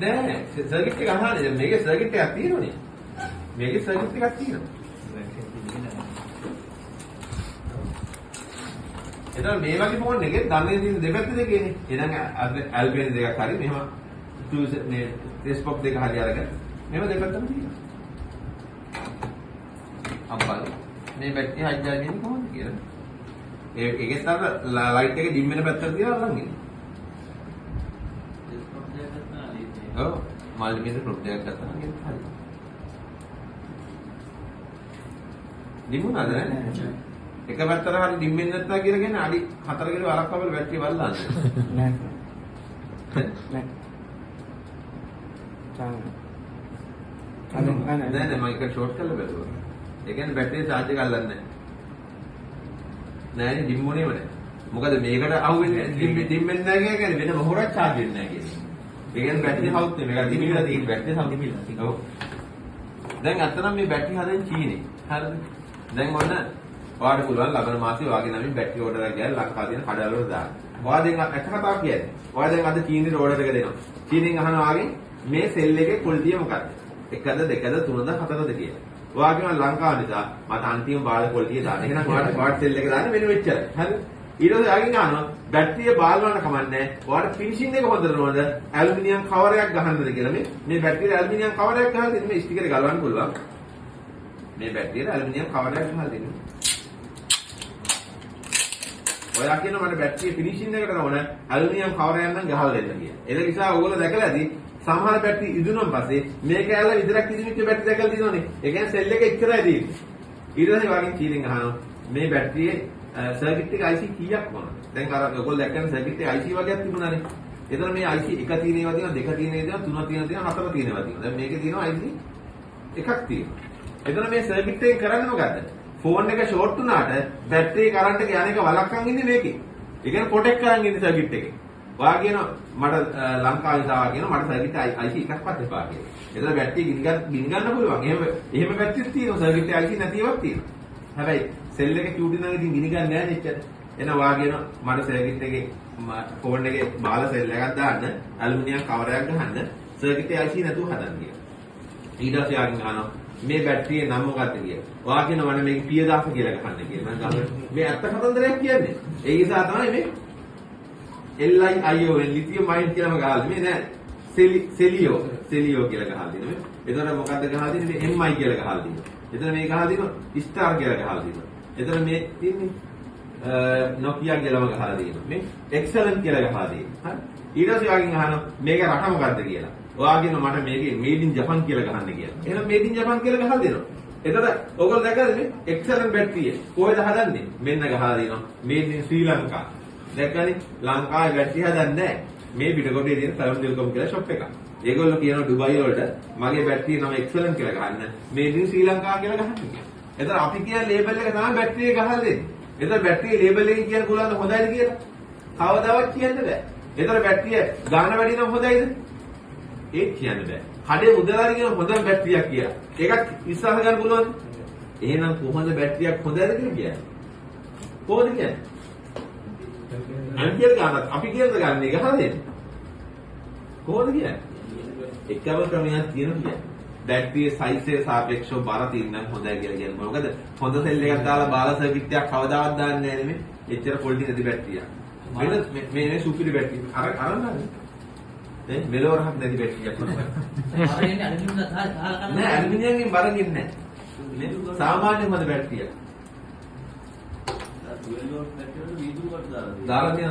නෑ සර්කිට් එක අහන්නේ. දැන් මේකේ සර්කිට් එකක් තියෙනවනේ. මේකේ සර්කිට් එකක් තියෙනවා. එතන මේ වගේ ෆෝන් එකේ දන්නේ තියෙන දෙපැත්ත දෙකේනේ. එහෙනම් ඇල්බෙන් දෙකක් හරි මෙහෙම මේ ටෙස්ට්බොක් දෙක හරි අරගෙන මෙහෙම දෙපැත්තම තියෙනවා. අම්බල් මේ බැටරි හයිජා කියන්නේ කොහොමද කියලා. ඒකෙත් අර ලයිට් එක ඩිම් වෙන පැත්තට තියලා අරන් ඉන්නේ. ඔව් මල්ටිමීටර් ප්‍රොබ් එකක් ගත්තා නම් හරි. ඩිම් වුණාද නෑ? එක පැත්තට හරි ඩිම් වෙන්නේ නැත්නම් කියලා කියන්නේ අඩි 4කට වලක් වල බැටරි වල්ලාන්නේ. නෑ. නෑ. නෑ මම ඒක ෂෝට් කරලා බැලුවා. ඒ කියන්නේ බැටරිය charge එක අල්ලන්නේ නැහැ. නෑනේ ඩිම් මොනේම නැහැ. මොකද මේකට අහුවෙන්නේ ඩිම් වෙන්නේ නැහැ කියන්නේ වෙන මොහොරක් charge වෙන්නේ නැහැ කියන්නේ. ඒ කියන්නේ බැටරිය හවුත් නේ මේක දිමිලා තියෙන බැටරිය සම දිමිලා තියෙනවා. ඔව්. දැන් අතනම් මේ බැටරි හදන්නේ චීනේ. හරිද? දැන් ඔන්න ඔයාලට පුළුවන් ලබන මාසේ වාගේ නම් බැටරි ඕඩර් එකක් ගියලා ලංකාවේ තියෙන කඩවල වල දාන්න. ඔයා දැන් එක කතාවක් කියන්නේ. ඔයා දැන් අද චීනෙට ඕඩර් එක දෙනවා. චීනෙන් අහනවා වාගේ මේ සෙල් එකේ ක්වොලිටිය මොකක්ද? 1ද 2ද 3ද 4ද කියලා. ඔයා කියනවා ලංකාව නිසා මට අන්තිම බාල ක්වොලිටිය දාන්න. එහෙනම් ඔයාට ක්වාඩ් සෙල් එක දාන්න මෙන්න මෙච්චරයි. හරිද? ඊට පස්සේ ආගෙන් අහනවා බැටරිය බාලවන්න කමන්නේ. ඔයාට ෆිනිෂින් එක හොඳට නෝද? ඇලුමිනියම් කවර් එකක් ගහන්නද කියලා මේ බැටරියට ඇලුමිනියම් කවර් එකක් ගහලා දෙන්න මේ ස්ටිකර් එක ගලවන්න පුළුවන්. මේ බැටරියට ඇලුමිනියම් කවර් එකක් ගහලා දෙන්න. ඔයා කියනවා මට බැටරිය ෆිනිෂින් එකට ඕන ඇලුමිනියම් කවර් එකක් නම් ගහලා දෙන්න කියලා. ඒක නිසා ඕගොල්ලෝ දැකලා ඇති සමහර බැටරි ඉදුණන් පස්සේ මේක ඇල්ල විතරක් ඉදිරිච්ච බැටරි දැකලා තියෙනවනේ. ඒ කියන්නේ සෙල් එක එච්චරයි තියෙන්නේ. ඊට පස්සේ වගේ කීයෙන් අහනවා මේ බැටරියේ සර්කිට් එක IC කීයක් මොනවද? දැන් අර ඔයගොල්ලෝ දැක්කම සර්කිට් එක IC වගේක් තිබුණානේ. එතන මේ IC එක තියෙනවා තියෙනවා දෙක තියෙනවා තුනක් තියෙනවා හතර තියෙනවා තියෙනවා. දැන් මේකේ තියෙනවා IC එකක් තියෙනවා. එතන මේ සර්කිට් එකෙන් කරන්නේ මොකද්ද? ෆෝන් එක ෂෝට් වුණාට බැටරි කරන්ට් එක යන එක වළක්වන් ඉන්නේ මේකේ. ඒ කියන්නේ ප්‍රොටෙක්ට් කරන් ඉන්නේ සර්කිට් එකේ. ඔයා කියනවා මට ලංකාවේ දාවා කියනවා මට සර්කිට් IC එකක්වත් එපා කියලා. එතන බැටරි ගිනි ගන්න පුළුවන්. එහෙම බැටරිස් තියෙනවා සර්කිට් IC නැතිවක් තියෙනවා. හැබැයි සෙල් එක කියුටි නම් ඉතින් ගිනි ගන්න නෑ නෙච්චර. එනවා ඔයා කියනවා මට සර්කිට් එකේ ෆෝන් එකේ බාල සෙල් එකක් දාන්න ඇලුමිනියම් කවර් එකක් ගහන්න සර්කිට් IC නැතුව හදන්න කියලා. ඊට පස්සේ ආගෙන අහනවා මේ බැටරියේ නම මොකක්ද කියලා. ඔයා කියනවා මම මේක පියදාස කියලා ගහන්න කියලා. මම මේ ඇත්ත කතන්දරයක් කියන්නේ. ඒ නිසා තමයි මේ LiION ලිතියම් අයන් කියලාම ගහලා මේ නෑ සෙලියෝ කියලා ගහලා දෙනවා. එතකොට මොකද්ද ගහලා දෙන්නේ මේ MI කියලා ගහලා දෙනවා. එතන මේ ගහලා දෙනවා ස්ටාර් කියලා ගහලා දෙනවා. එතන මේ තියන්නේ Nokia කියලාම ගහලා දෙනවා. මේ excellent කියලා ගහලා දෙනවා. හරි. ඊට පස්සේ ආගෙන් අහනවා මේක රට මොකද්ද කියලා. ඔයා කියනවා මට මේකේ made in Japan කියලා ගහන්න කියලා. එහෙනම් made in Japan කියලා ගහලා දෙනවා. එතකොට ඔයගොල්ලෝ දැක්කද මේ excellent බැටරිය කොහෙද හදන්නේ? මෙන්න ගහලා දෙනවා made in Sri Lanka. දැක්කනේ ලංකාවේ බැටරි හදන්නේ නැහැ. මේ පිටකොටේ තියෙන Salam Telecom කියලා shop එකක්. ඒගොල්ලෝ කියනවා ඩුබයි වලට මගේ බැටරිය නම excellent කියලා ගහන්න. made in Sri Lanka කියලා ගහන්න. එතන අපි කියන ලේබල් එක තමයි බැටරිය ගහලා දෙන්නේ. එතන බැටරිය ලේබල් එකේ කියන කුලන්න හොඳයිද කියලා කවදාවත් කියන්න බෑ. එතන බැටරිය ගාන වැඩි නම් හොඳයිද? ඒක කියන්න බෑ. කඩේ මුදලාරි කියන හොඳ බැටරියක් කියලා. ඒකත් විශ්වාස ගන්න පුළුවන්ද? එහෙනම් කොහොමද බැටරියක් හොඳද කියලා කියන්නේ? කොහොමද කියන්නේ? අන්තිම ගානක් අපි කියන ගාන එක හරියද? කොහොමද කියන්නේ? එකම ක්‍රමයක් තියෙනවා. බැටරියේ සයිස් එක සාපේක්ෂව බර තියෙන හොඳයි කියලා කියන්නේ. මොකද හොඳ සෙල් එකක් දාලා බාල සර්කිට් එකක් කවදාවත් දාන්නේ නැහැ නෙමෙයි. එච්චර ක්වොලිටි නැති බැටරියක්. මේ සුපිරි බැටරිය. අරන් මෙලොවරක් නැති බැටරියක් වුණා. නෑ ඇලුමිනියම්ගෙන් බරකින් නෑ. සාමාන්‍ය හොඳ බැටරියක්. 12 වෝල්ට් බැටරියට වීදුරුවක් දාලා තියෙනවා.